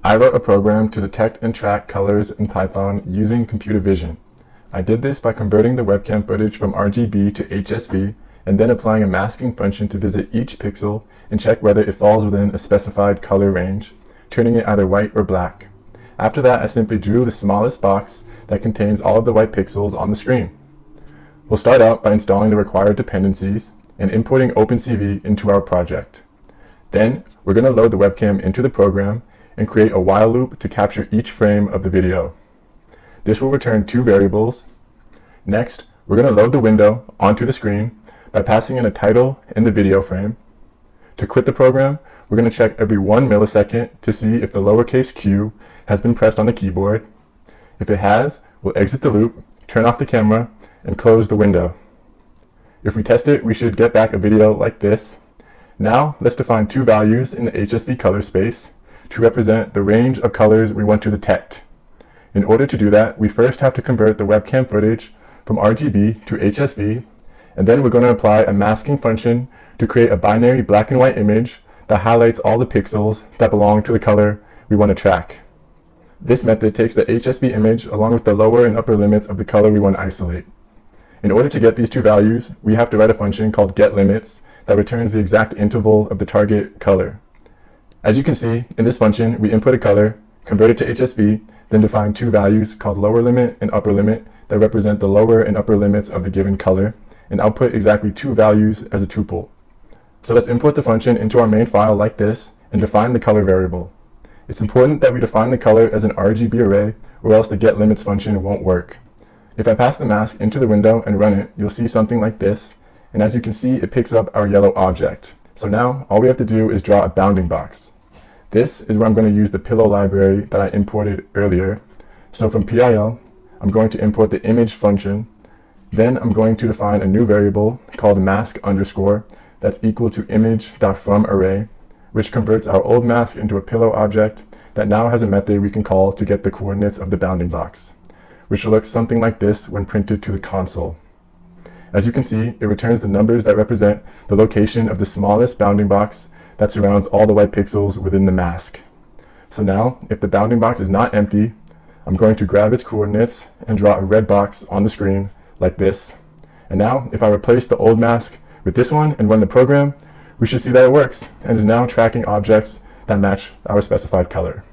I wrote a program to detect and track colors in Python using computer vision. I did this by converting the webcam footage from RGB to HSV and then applying a masking function to visit each pixel and check whether it falls within a specified color range, turning it either white or black. After that, I simply drew the smallest box that contains all of the white pixels on the screen. We'll start out by installing the required dependencies and importing OpenCV into our project. Then, we're going to load the webcam into the program and create a while loop to capture each frame of the video. This will return two variables. Next, we're going to load the window onto the screen by passing in a title in the video frame. To quit the program, we're going to check every 1 millisecond to see if the lowercase q has been pressed on the keyboard. If it has, we'll exit the loop, turn off the camera, and close the window. If we test it, we should get back a video like this. Now, let's define two values in the HSV color space to represent the range of colors we want to detect. In order to do that, we first have to convert the webcam footage from RGB to HSV, and then we're going to apply a masking function to create a binary black and white image that highlights all the pixels that belong to the color we want to track. This method takes the HSV image along with the lower and upper limits of the color we want to isolate. In order to get these two values, we have to write a function called getLimits that returns the exact interval of the target color. As you can see, in this function, we input a color, convert it to HSV, then define two values called lower limit and upper limit that represent the lower and upper limits of the given color, and output exactly two values as a tuple. So let's import the function into our main file like this and define the color variable. It's important that we define the color as an RGB array, or else the getLimits function won't work. If I pass the mask into the window and run it, you'll see something like this, and as you can see, it picks up our yellow object. So now, all we have to do is draw a bounding box. This is where I'm going to use the pillow library that I imported earlier. So from PIL, I'm going to import the image function. Then I'm going to define a new variable called mask underscore that's equal to image.fromArray, which converts our old mask into a pillow object that now has a method we can call to get the coordinates of the bounding box, which looks something like this when printed to the console. As you can see, it returns the numbers that represent the location of the smallest bounding box that surrounds all the white pixels within the mask. So now, if the bounding box is not empty, I'm going to grab its coordinates and draw a red box on the screen like this. And now, if I replace the old mask with this one and run the program, we should see that it works and is now tracking objects that match our specified color.